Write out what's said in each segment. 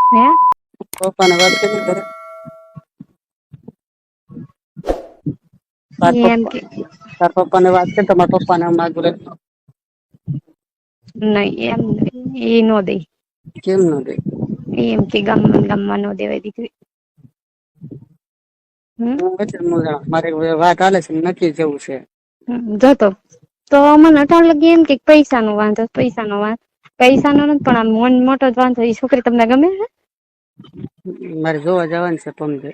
હે પપ્પાને વાત કરી ઘરે એમ કે તાર પપ્પા ને વાત કરી તમારા પપ્પા ને માગું રે નહી એમ એ નો દે કેમ ન દે એમ કે ગામમાં નો દેવાય દીકરી હમ મારે વાત હાલે છે નક્કી જેવું છે જતો તો મને અટાણ લગી એમ કે પૈસા નો વાંધો પૈસા નો નથી પણ આ મન મોટો જ વાંધો એ છોકરી તમને ગમે હે મારે જોવા જવાનું છે પમદે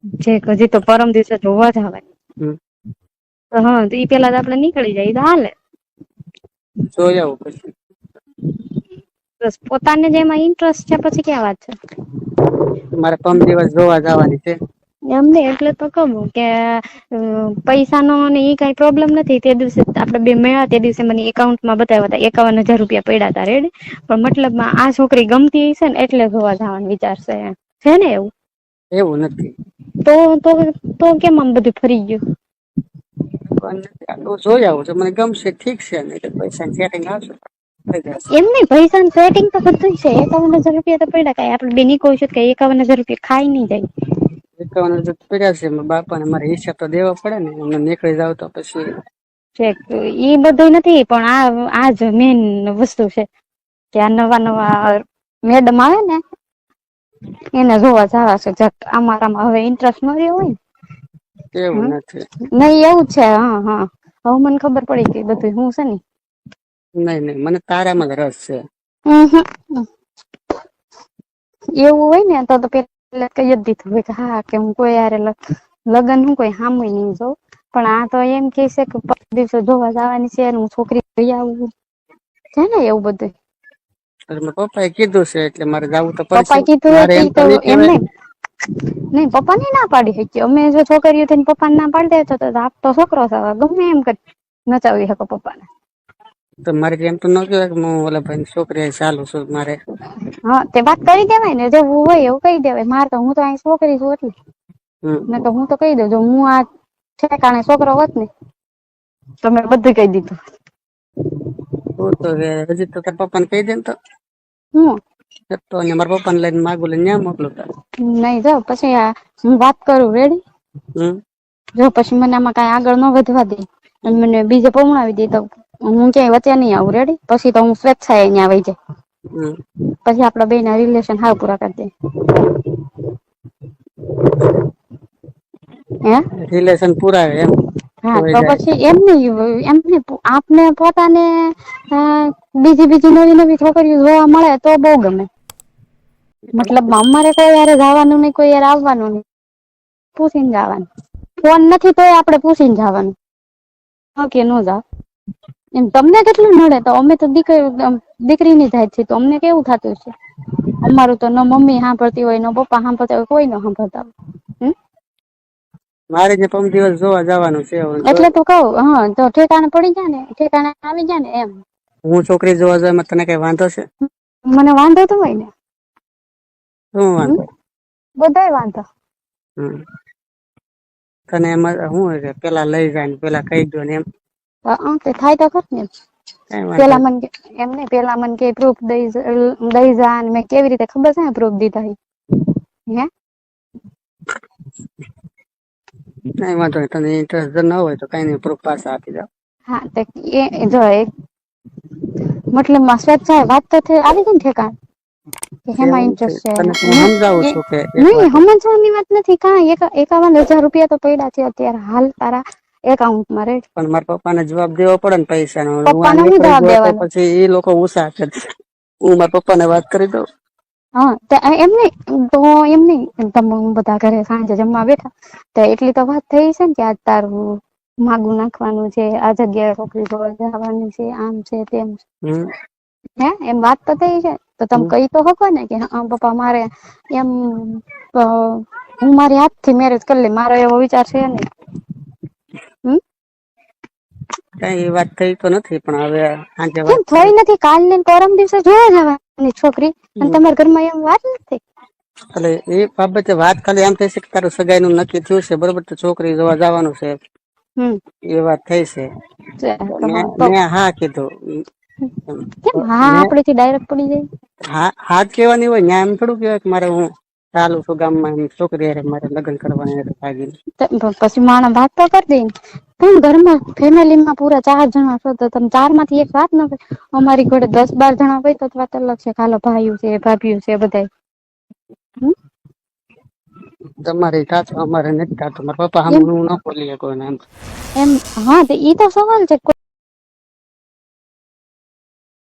છે હજી તો પરમ દિવસે જોવા જવાય હમ હા તો ઈ પેલા તો આપડે નીકળી જાય તો હાલે જોઈ આવું પછી બસ પોતાને જ એમાં ઇન્ટરેસ્ટ છે પછી ક્યાં વાત છે મારે પમ દિવસ જોવા જવાની છે એમને એટલે તો કવું કે પૈસા નો અને ઈ કઈ પ્રોબ્લેમ નથી તે દિવસે આપડે બે મેળ્યા તે દિવસે મને એકાઉન્ટમાં બતાવ્યા હતા 51,000 રૂપિયા પડ્યા હતા રેડી પણ મતલબ આ છોકરી ગમતી હશે ને એટલે જોવા જવાનું વિચારશે છે ને એવું એવું નથી તો કેમ આમ બધું ફરી ગયું જોઈ આવું છે મને ગમશે ઠીક છે ને પૈસા સેટિંગ આવશે થઈ જશે એમ નઈ પૈસા સેટિંગ તો બધું છે 51,000 રૂપિયા તો પડ્યા કઈ આપડે બેની કોઈ છે કે 51,000 રૂપિયા ખાઈ નઈ જાય 51,000 પડ્યા છે બાપા ને મારે હિસાબ તો દેવા પડે ને એમને નીકળી જાવ તો પછી ઈ બધું નથી પણ આજ મેન વસ્તુ છે ત્યાં નવા મેડમ આવે ને એને જોવા જવા છે જક અમારામાં હવે ઇન્ટરેસ્ટ ન રહ્યો હોય એવું નથી નહી એવું છે હા હવે મને ખબર પડી ગઈ બધું હું છે ને નઈ મને તારામાં જ રસ છે એવું હોય ને તો પેલા કઈ જ દીધું હોય હા કે હું કોઈ યારે લગ્ન હું કોઈ હામુય નઈ જોઉં પણ આ તો એમ કે છે કે દિવસો જોવા જવાની છે હું છોકરી લઈ આવું છે ને એવું બધું પપ્પા એ કીધું છે એટલે મારે જવું તો પડશે પપ્પા કીધું મારે હોય એમ તો નઈ એમ કેવાય નઈ નઈ પપ્પા ની ના પાડી શકી અમે જો છોકરીઓ થઈને પપ્પા ને ના પાડી દે તો આપ તો છોકરો ગમે એમ કરી નચાવી શકો પપ્પા ને તો મારે એમ તો ન કેવાય કે હું ઓલા ભાઈ છોકરી ચાલુ છું મારે હા તે વાત કરી દેવાય ને જેવું હોય એવું કઈ દેવાય મારે તો હું તો અહી છોકરી છું એટલે તો હું તો કહી દઉં હું આ ઠેકાણે છોકરો હોત ને તો મેં બધું કહી દીધું તો હજી તો તાર પપ્પા ને કહી દે ને તો હું તો મારા પપ્પા ને લઈને માગું લઈને ન્યા મોકલો નઈ જાવ પછી હું વાત કરું રેડી હમ જો પછી મને આમાં કઈ આગળ ન વધવા દે અને મને બીજે પમણાવી દે તો હું ક્યાંય વચ્ચે નહી આવું રેડી પછી તો હું સ્વેચ્છાએ અહીંયા વઈ જાય હમ પછી આપડા બે ના રિલેશન હાવ પૂરા કરી દે હે રિલેશન પુરા એમ હા હોય તો જાય પછી એમ આપને પોતાને બીજી નવી છોકરીઓ જોવા મળે તો બઉ ગમે મતલબ અમારે કોઈ યારે જવાનું નઈ કોઈ યાર આવવાનું નહી પૂછીને જવાનું ફોન નથી તોય આપડે પૂછીને જવાનું કે ન જાવ એમ તમને કેટલું નડે તો અમે તો દીકરીની જાય છે તો અમને કેવું થતું છે અમારું તો ન મમ્મી સાંભળતી હોય ન પપ્પા સાંભળતા હોય કોઈ ન સાંભળતા હોય મારે જે પણમ દિવસ જોવા જવાનું છે એટલે તો કવ હા તો ઠેકાણે પડી જાય ને ઠેકાણે આવી જાય ને એમ હું છોકરી જોવા જમાં તને કઈ વાંધો છે મને વાંધો તો હોય ને શું વાંધો બધાય વાંધો હમ તને એમાં શું હોય કે પેલા લઈ જાય ને પેલા કઈ દો ને એમ તે થાય તો ખર ને કઈ વાંધો પેલા મને એમને પેલા મને કે પ્રૂફ દઈ જા મેં કેવી રીતે ખબર છે ને પ્રૂફ દીધા હે કઈ વાંધો નઈ તને ઇન્ટરેસ્ટ ના હોય તો કઈ નઈ પ્રૂફ પાછા આપી જાવ હા એ જો મતલબ સ્વેચ્છાએ વાત તો આવી ગઈ ને ઠેકાણ હેમાં એવું ઇન્ટરેસ્ટ છે તને હું સમજાવું છું કે એક નહી વાત સમજવાની વાત નથી કા 51,000 રૂપિયા તો પડ્યા છે અત્યારે હાલ તારા એકાઉન્ટમાં રેડ પણ મારા પપ્પા ને જવાબ દેવો પડે ને પૈસા ન હું આ પપ્પાને હું નીકળી જવાબ ગયો તો દેવાનો પછી એ લોકો ઉષા હું મારા પપ્પા ને વાત કરી દઉં હા એમ નઈ તો એમ નઈ તમે બધા ઘરે સાંજે જમવા બેઠા તો એટલી તો વાત થઈ છે ને કે આ તારું માગું નાખવાનું છે આ જગ્યાએ છોકરી જોવા જવાની છે આમ છે તેમ છે હમ હે એમ વાત તો થઈ છે તો તમે કઈ તો હકો ને કે પપ્પા મારે એમ હું મારી હાથ થી મેરેજ કરી લે મારો એવો વિચાર છે નઈ કઈ એ વાત થઈ તો નથી પણ હવે સાંજે કેમ વાત થઈ કરી નથી કાલ ને પરમ દિવસે જોવા જવાની છોકરી અને તમારા ઘરમાં એમ વાત નથી એટલે એ બાબતે વાત ખાલી એમ થઈ છે કે તારું સગાઈ નું નક્કી થયું છે બરોબર તો છોકરી જોવા જવાનું છે એ વાત થઈ છે તો મેં હા કીધું કેમ હા આપડે થી ડાયરેક્ટ પડી જાય હાથ કેવાની હોય ન્યા એમ થોડું કેવાય કે મારે હું ચાલુ છું ગામમાં એમ છોકરી હારે મારે લગ્ન કરવાની એટલે ભાગીને. પછી માણસ વાત તો કરી દે પણ ઘરમાં ફેમિલીમાં પૂરા 4 જણા છો તો તમે 4 માંથી એક વાત ન કરે. અમારી ઘરે 10-12 જણા હોય તો વાત અલગ છે. ખાલો ભાઈઓ છે ભાભીઓ છે બધા. તમારે થાતું અમારે નથી થાતું. મારા પપ્પા સામે હું ન બોલી શકું એમ. હા, ઈ તો સવાલ છે.